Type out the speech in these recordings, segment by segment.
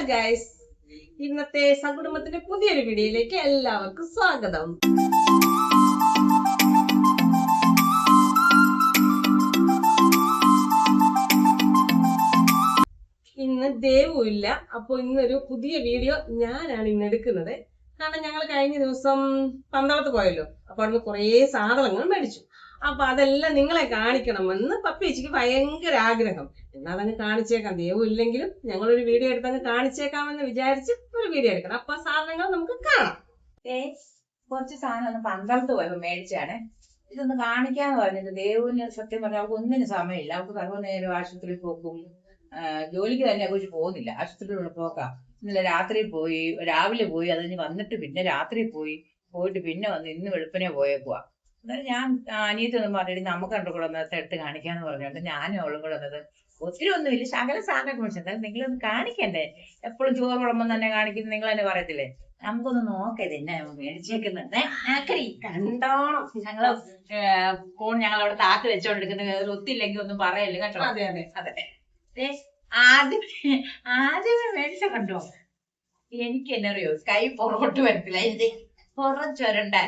Guys, ഇന്നത്തെ സകുടുംബത്തിന്റെ പുതിയൊരു വീഡിയോയിലേക്ക് എല്ലാവർക്കും സ്വാഗതം. ഇന്ന് ദേവും ഇല്ല. അപ്പൊ ഇന്നൊരു പുതിയ വീഡിയോ ഞാനാണ് ഇന്ന് എടുക്കുന്നത്. കാരണം ഞങ്ങൾ കഴിഞ്ഞ ദിവസം പന്തളത്ത് പോയല്ലോ. അപ്പൊ അവിടുന്ന് കുറേ സാധനങ്ങൾ മേടിച്ചു. അപ്പൊ അതെല്ലാം നിങ്ങളെ കാണിക്കണമെന്ന് പപ്പേച്ചിക്ക് ഭയങ്കര ആഗ്രഹം. എന്നാ അതങ്ങ് കാണിച്ചേക്കാം. ദേവും ഇല്ലെങ്കിലും ഞങ്ങളൊരു വീഡിയോ എടുത്തങ്ങ് കാണിച്ചേക്കാമെന്ന് വിചാരിച്ച് ഒരു വീഡിയോ എടുക്കണം. അപ്പൊ സാധനങ്ങൾ നമുക്ക് കാണാം. കുറച്ച് സാധനം പന്തളത്ത് പോയപ്പോ മേടിച്ചാണ്. ഇതൊന്ന് കാണിക്കാന്ന് പറഞ്ഞത്. ദേവുവിന് സത്യം പറഞ്ഞാൽ അവർക്ക് ഒന്നിനും സമയമില്ല. അവർക്ക് സർവ്വനേരം ആശുപത്രിയിൽ പോക്കും, ജോലിക്ക് തന്നെ കുറിച്ച് പോകുന്നില്ല. ആശുപത്രിയിലുള്ള പോക്കാം. ഇന്നലെ രാത്രി പോയി, രാവിലെ പോയി, അതിന് വന്നിട്ട് പിന്നെ രാത്രി പോയിട്ട് പിന്നെ വന്ന് ഇന്ന് വെളുപ്പിനെ പോയേക്കുവാ. എന്നാലും ഞാൻ അനിയത്തൊന്നും പറഞ്ഞിട്ട് നമുക്ക് കണ്ടു കൂടെ ഒന്നത്തെ എടുത്ത് കാണിക്കാന്ന് പറഞ്ഞോണ്ട് ഞാനും അവളും കൂടെ വന്നത്. ഒത്തിരി ഒന്നുമില്ല, ശകല സാധനമൊക്കെ മേടിച്ചു. എന്തായാലും നിങ്ങളൊന്ന് കാണിക്കണ്ടേ? എപ്പോഴും ചോറ് വിളമ്പം തന്നെ കാണിക്കുന്നത് നിങ്ങൾ തന്നെ പറയത്തില്ലേ? നമുക്കൊന്ന് നോക്കത് എന്നെ മേടിച്ചേക്കുന്നത് കണ്ടോണം. ഞങ്ങള് ഫോൺ ഞങ്ങൾ അവിടെ താക്ക് വെച്ചോണ്ടിരിക്കുന്നത്. ഒത്തില്ലെങ്കിൽ ഒന്നും പറയല്ലേ കേട്ടോ. അതെ അതെ അതെ. ആദ്യമേ മേടിച്ച കണ്ടോ? എനിക്ക് എന്നറിയോ, കൈ പുറകോട്ട് വരത്തില്ല. ഇത് പുറം ചുരണ്ടാൻ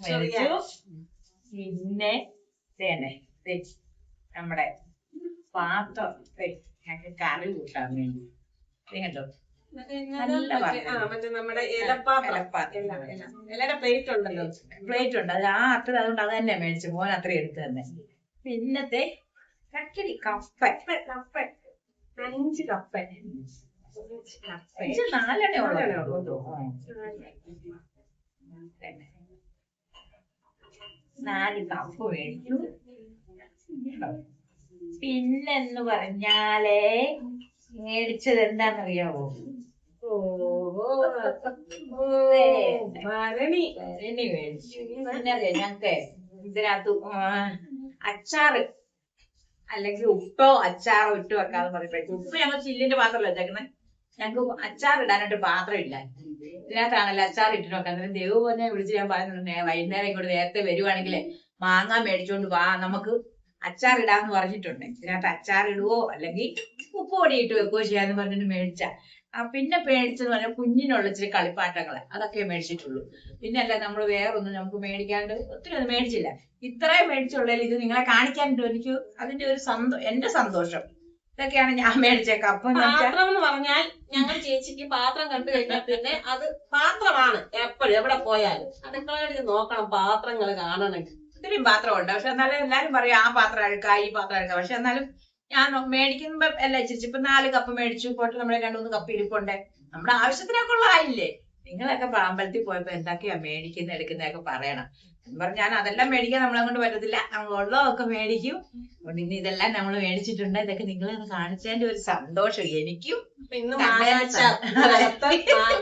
മേടിച്ചു. പിന്നെ നമ്മുടെ പാത്രം ഞങ്ങൾക്ക് കറി കൂട്ടാൻ വേണ്ടി കേട്ടോ. നമ്മുടെ ഇലയുടെ പ്ലേറ്റ് ഉണ്ടല്ലോ, പ്ലേറ്റ് ഉണ്ട്. അത് അത്ര അതുകൊണ്ട് അത് തന്നെ മേടിച്ചു. മോൻ അത്ര എടുത്ത് തന്നെ. പിന്നത്തെ കക്കടി കപ്പ 5 കപ്പ 4 ഉള്ളൂ. 4 കപ്പ് മേടിച്ചു. പിന്നെന്ന് പറഞ്ഞാലേ മേടിച്ചത് എന്താണെന്നറിയാവോ? ഭരണി മേടിച്ചു. പിന്നല്ലേ ഞങ്ങക്ക് ഇതിനകത്ത് അച്ചാറ് അല്ലെങ്കിൽ ഉപ്പോ അച്ചാറോ ഇട്ട് വെക്കാന്ന് പറയുമ്പോഴേക്കും ഉപ്പ് ഞങ്ങൾ ചില്ലിന്റെ പാത്രമല്ല വെച്ചേക്കുന്നത്. ഞങ്ങക്ക് അച്ചാർ ഇടാനായിട്ട് പാത്രം ഇല്ല. ഇതിനകത്താണല്ലോ അച്ചാർ ഇട്ടിട്ട് വെക്കാൻ. ദേവ് പോലെ വിളിച്ച് ഞാൻ പറയുന്നുണ്ട്, വൈകുന്നേരം ഇങ്ങോട്ട് നേരത്തെ വരുവാണെങ്കിലേ മാങ്ങ മേടിച്ചോണ്ട് വാ, നമുക്ക് അച്ചാർ ഇടാന്ന് പറഞ്ഞിട്ടുണ്ട്. ഇതിനകത്ത് അച്ചാർ ഇടുവോ അല്ലെങ്കിൽ ഉപ്പ് പൊടി ഇട്ട് വെക്കുകയോ ചെയ്യാന്ന് പറഞ്ഞിട്ട് മേടിച്ച. പിന്നെ മേടിച്ചെന്ന് പറഞ്ഞാൽ കുഞ്ഞിനുള്ള ഇച്ചിരി കളിപ്പാട്ടങ്ങള് അതൊക്കെ മേടിച്ചിട്ടുള്ളൂ. പിന്നെ അല്ല നമ്മൾ വേറൊന്നും നമുക്ക് മേടിക്കാണ്ട് ഒത്തിരി ഒന്നും മേടിച്ചില്ല. ഇത്രയും മേടിച്ചുള്ളതിൽ ഇത് നിങ്ങളെ കാണിക്കാനുണ്ട്. എനിക്ക് അതിന്റെ ഒരു എന്റെ സന്തോഷം. ഇതൊക്കെയാണ് ഞാൻ മേടിച്ച കപ്പ. പാത്രം എന്ന് പറഞ്ഞാൽ ഞങ്ങൾ ചേച്ചിക്ക് പാത്രം കണ്ടു കഴിഞ്ഞാൽ പിന്നെ അത് പാത്രമാണ്. എപ്പോഴും എവിടെ പോയാലും അടുക്കളയിൽ നോക്കണം, പാത്രങ്ങൾ കാണണമെങ്കിൽ. ഇത്രയും പാത്രമുണ്ട്. പക്ഷെ എന്നാലും എല്ലാരും പറയും ആ പാത്രം എടുക്കാം, ഈ പാത്രം എടുക്കാം. പക്ഷെ എന്നാലും ഞാൻ മേടിക്കുമ്പോ എല്ലാം ചിരിച്ചു. ഇപ്പൊ 4 കപ്പ് മേടിച്ചു. പോട്ട് നമ്മളെ 2-3 കപ്പ് ഇരിപ്പുണ്ട്. നമ്മുടെ ആവശ്യത്തിനൊക്കെ ഉള്ളതായില്ലേ? നിങ്ങളൊക്കെ അമ്പലത്തിൽ പോയപ്പോ എന്തൊക്കെയാ മേടിക്കുന്ന എടുക്കുന്നതൊക്കെ പറയണം. എന്ന് പറഞ്ഞാൽ ഞാൻ അതെല്ലാം മേടിക്കാൻ നമ്മളെ കൊണ്ട് പറ്റത്തില്ല. നമ്മൾ ഉള്ളതൊക്കെ മേടിക്കും. അതുകൊണ്ട് ഇന്ന് ഇതെല്ലാം നമ്മൾ മേടിച്ചിട്ടുണ്ട്. ഇതൊക്കെ നിങ്ങളെ കാണിച്ചതിന്റെ ഒരു സന്തോഷം എനിക്കും. ഇന്ന്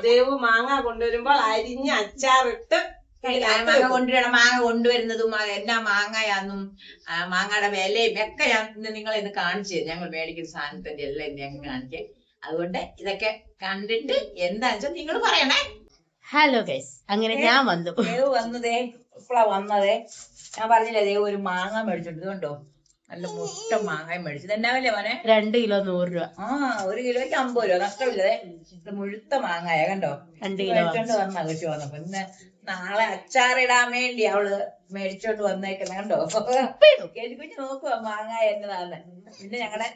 ദേവ് മാങ്ങ കൊണ്ടുവരുമ്പോൾ അരിഞ്ഞ് അച്ചാറിട്ട് മാങ്ങ കൊണ്ടുവരണം. മാങ്ങ കൊണ്ടുവരുന്നതും എന്നാ മാങ്ങയാന്നും മാങ്ങയുടെ വിലയും ഒക്കെ ഞാൻ നിങ്ങളെ ഇന്ന് കാണിച്ചു തരും. ഞങ്ങൾ മേടിക്കുന്ന സാധനത്തിന്റെ എല്ലാം ഇന്ന് ഞങ്ങൾ കാണിക്കാം. അതുകൊണ്ട് ഇതൊക്കെ കണ്ടിട്ട് എന്താന്ന് വെച്ചാൽ നിങ്ങൾ പറയണേ. ഹലോ ഗൈസ്, അങ്ങനെ ഞാൻ വന്നു. ദേവ് വന്നതേ ഇപ്പളാ വന്നതേ. ഞാൻ പറഞ്ഞില്ലേ ദേവ് ഒരു മാങ്ങ മേടിച്ചിട്ട് കണ്ടോ, നല്ല മുട്ട മാങ്ങ മേടിച്ചത്. എന്നാ വില മോനെ? 2 കിലോ 100 രൂപ. 1 കിലോയ്ക്ക് 50 രൂപ. നഷ്ടമില്ലതേ. മുഴുത്ത മാങ്ങായ കണ്ടോ. 2 കിലോ മേടിച്ചോണ്ട് വന്ന കൊച്ചു വന്നപ്പോ. പിന്നെ നാളെ അച്ചാറിടാൻ വേണ്ടി അവള് മേടിച്ചോണ്ട് വന്നേക്കുന്ന കണ്ടോ. കേശുകുഞ്ഞ് നോക്കുക മാങ്ങ എന്നതാണ്. പിന്നെ ഞങ്ങളുടെ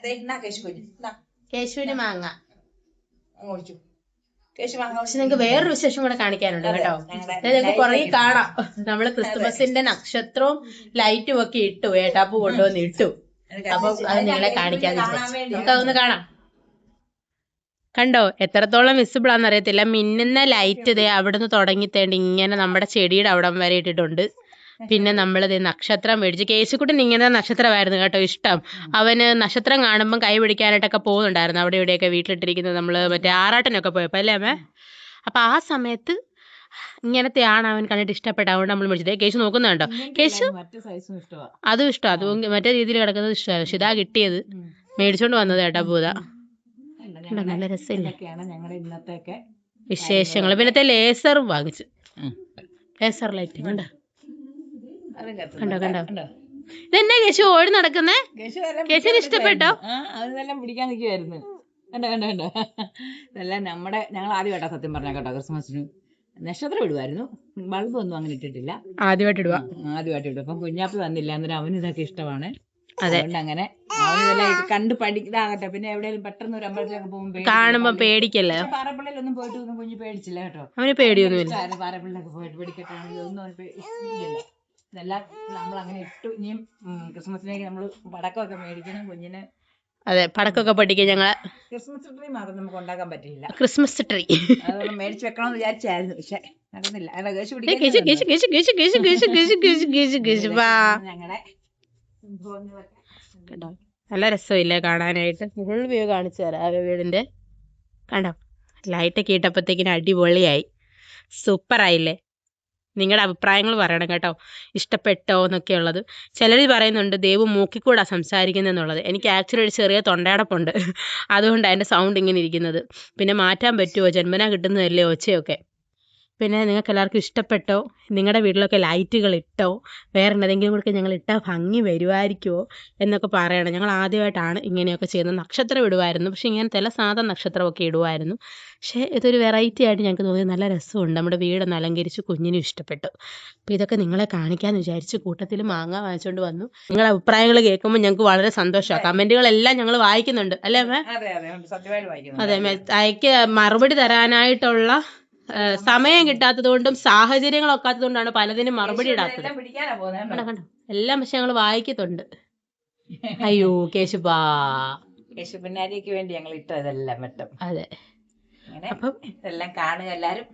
കേശുകുഞ്ഞ് കേശുവിന് മാങ്ങ ഓടിച്ചു. കേശു മാങ്ങ. പക്ഷെ നിങ്ങക്ക് വേറൊരു വിശേഷം കൂടെ കാണിക്കാനുണ്ട് കേട്ടോ. ഞങ്ങൾക്ക് കുറെ കാണാം. നമ്മള് ക്രിസ്തുമസിന്റെ നക്ഷത്രവും ലൈറ്റും ഒക്കെ ഇട്ടു. ഏട്ടാപ്പ് കൊണ്ടുവന്ന് ഇട്ടു. അപ്പൊ അത് നിങ്ങളെ കാണിക്കാന്ന് വിചാരിച്ചു. നമുക്ക് അതൊന്ന് കാണാം. കണ്ടോ, എത്രത്തോളം വിസിബിൾ ആണെന്ന് അറിയത്തില്ല. മിന്നുന്ന ലൈറ്റ് ഇതേ അവിടുന്ന് തുടങ്ങിത്തേണ്ടി ഇങ്ങനെ നമ്മുടെ ചെടിയുടെ അവിടം വരെ ഇട്ടിട്ടുണ്ട്. പിന്നെ നമ്മളിത് നക്ഷത്രം മേടിച്ചു. കേശുക്കുട്ടൻ ഇങ്ങനെ നക്ഷത്രമായിരുന്നു കേട്ടോ ഇഷ്ടം. അവന് നക്ഷത്രം കാണുമ്പോൾ കൈ പിടിക്കാനായിട്ടൊക്കെ പോകുന്നുണ്ടായിരുന്നു. അവിടെ ഇവിടെയൊക്കെ വീട്ടിലിട്ടിരിക്കുന്നത് നമ്മള് മറ്റേ ആറാട്ടനൊക്കെ പോയപ്പോ അല്ലേ അമ്മേ? അപ്പൊ ആ സമയത്ത് ഇങ്ങനത്തെ ആണ് അവൻ കണ്ടിട്ട് ഇഷ്ടപ്പെട്ട. അതുകൊണ്ട് നമ്മൾ മേടിച്ചത്. കേശു നോക്കുന്നുണ്ടോ? കേശു അതും ഇഷ്ടം. അതും മറ്റേ രീതിയിൽ കിടക്കുന്നത് ഇഷ്ടമാണ്. പക്ഷെ ഇതാ കിട്ടിയത്. മേടിച്ചോണ്ട് വന്നത് കേട്ടോ പൂത. നല്ല രസമില്ലേ ഞങ്ങളുടെ ഇന്നത്തെ വിശേഷങ്ങൾ. പിന്നത്തെ ലേസർ വാങ്ങിച്ചു. ലേസർ ലൈറ്റ് കണ്ടോ കണ്ടോ കണ്ടോ. ഇതെന്നാ കേശു ഓടി നടക്കുന്നേ? കേശുവിന് ഇഷ്ടപ്പെട്ടോ? അതെല്ലാം പിടിക്കാൻ നിൽക്കുമായിരുന്നു. കണ്ടോ കണ്ടോ കണ്ടോ ഇതെല്ലാം ഞങ്ങൾ ആദ്യമായിട്ടാ സത്യം പറഞ്ഞ കേട്ടോ ക്രിസ്മസിന് നക്ഷത്രം ഇടുമായിരുന്നു, ബൾബ് ഒന്നും അങ്ങനെ ഇട്ടിട്ടില്ല. ആദ്യമായിട്ട് ഇടുക. ആദ്യമായിട്ട് ഇടും. അപ്പം കുഞ്ഞാപ്പ് വന്നില്ല, അന്നേരം അവന് ഇതൊക്കെ ഇഷ്ടമാണ്. അതെ, അതുകൊണ്ട് അങ്ങനെ അവനിതെല്ലാം കണ്ട് പഠിക്കാകട്ടെ. പിന്നെ എവിടെയെങ്കിലും പെട്ടെന്ന് ഒരു അമ്പലത്തിലൊക്കെ പോകുമ്പോൾ കാണുമ്പോ പേടിക്കല്ലേ. പാറപ്പള്ളിയിലൊന്നും പോയിട്ട് ഒന്നും കുഞ്ഞ് പേടിച്ചില്ല കേട്ടോ. അവന് പേടിയൊന്നുമില്ല. പാറപ്പള്ളിയിലൊക്കെ പോയിട്ട് വെടിക്കെട്ടാണെങ്കിൽ ഒന്നും അവന് ഇല്ല. ഇതെല്ലാം നമ്മൾ അങ്ങനെ ഇട്ടു. ഇനിയും ക്രിസ്മസിലേക്ക് നമ്മൾ പടക്കമൊക്കെ മേടിക്കണം കുഞ്ഞിന്. അതെ, പടക്കമൊക്കെ പൊട്ടിക്കുക. ഞങ്ങള് ക്രിസ്മസ് ട്രീ മാത്രം നമുക്ക് ഉണ്ടാക്കാൻ പറ്റിയില്ല. ക്രിസ്മസ് ട്രീ അതൊന്ന് മേടിച്ച് വെക്കണമെന്ന് വിചാരിച്ചായിരുന്നു, പക്ഷെ നടന്നില്ല. അല്ല കേശു ഞങ്ങളുടെ കണ്ടോ, നല്ല രസമില്ലേ കാണാനായിട്ട്. ഫുൾ വ്യൂ കാണിച്ചു തരാം ആ വീടിന്റെ. കണ്ടോ, ലൈറ്റൊക്കെ ഇട്ടപ്പോഴത്തേക്കിനും അടിപൊളിയായി, സൂപ്പറായില്ലേ? നിങ്ങളുടെ അഭിപ്രായങ്ങൾ പറയണം കേട്ടോ, ഇഷ്ടപ്പെട്ടോ എന്നൊക്കെ ഉള്ളത്. ചിലർ പറയുന്നുണ്ട് ദേവു മൂക്കിക്കൂടാ സംസാരിക്കുന്നതെന്നുള്ളത്. എനിക്ക് ആക്ച്വലി ഒരു ചെറിയ തൊണ്ടയടപ്പുണ്ട്, അതുകൊണ്ടാണ് എൻ്റെ സൗണ്ട് ഇങ്ങനെ ഇരിക്കുന്നത്. പിന്നെ മാറ്റാൻ പറ്റുമോ, ജന്മനാ കിട്ടുന്നതല്ലേ ഒച്ചയൊക്കെ. പിന്നെ നിങ്ങൾക്ക് എല്ലാവർക്കും ഇഷ്ടപ്പെട്ടോ? നിങ്ങളുടെ വീട്ടിലൊക്കെ ലൈറ്റുകൾ ഇട്ടോ? വേറെ എന്തെങ്കിലും കൂടെ ഞങ്ങൾ ഇട്ടാൽ ഭംഗി വരുമായിരിക്കുമോ എന്നൊക്കെ പറയണം. ഞങ്ങൾ ആദ്യമായിട്ടാണ് ഇങ്ങനെയൊക്കെ ചെയ്യുന്നത്. നക്ഷത്രം ഇടുമായിരുന്നു, പക്ഷെ ഇങ്ങനത്തെ സാധാ നക്ഷത്രമൊക്കെ ഇടുമായിരുന്നു. പക്ഷേ ഇതൊരു വെറൈറ്റി ആയിട്ട് ഞങ്ങൾക്ക് തോന്നി, നല്ല രസമുണ്ട്. നമ്മുടെ വീടൊന്ന് അലങ്കരിച്ച് കുഞ്ഞിനും ഇഷ്ടപ്പെട്ടു. അപ്പോൾ ഇതൊക്കെ നിങ്ങളെ കാണിക്കാമെന്ന് വിചാരിച്ച് കൂട്ടത്തിൽ മാങ്ങ വാങ്ങിച്ചുകൊണ്ട് വന്നു. നിങ്ങളുടെ അഭിപ്രായങ്ങൾ കേൾക്കുമ്പോൾ ഞങ്ങൾക്ക് വളരെ സന്തോഷമാണ്. കമൻറ്റുകളെല്ലാം ഞങ്ങൾ വായിക്കുന്നുണ്ട് അല്ലേ അമ്മേ? അതെ, അയക്ക് മറുപടി തരാനായിട്ടുള്ള സമയം കിട്ടാത്തത് കൊണ്ടും സാഹചര്യങ്ങളൊക്കാത്തത് കൊണ്ടാണ് പലതിനും മറുപടി ഇടാത്തത്. കണ്ടോ, എല്ലാം പക്ഷെ ഞങ്ങൾ വായിക്കുന്നുണ്ട്. അയ്യോ കേശുപിന്നാരിക്ക് വേണ്ടി ഞങ്ങൾ ഇട്ടതെല്ലാം വെട്ടം. അതെ, അപ്പം ഇതെല്ലാം കാണുക എല്ലാരും.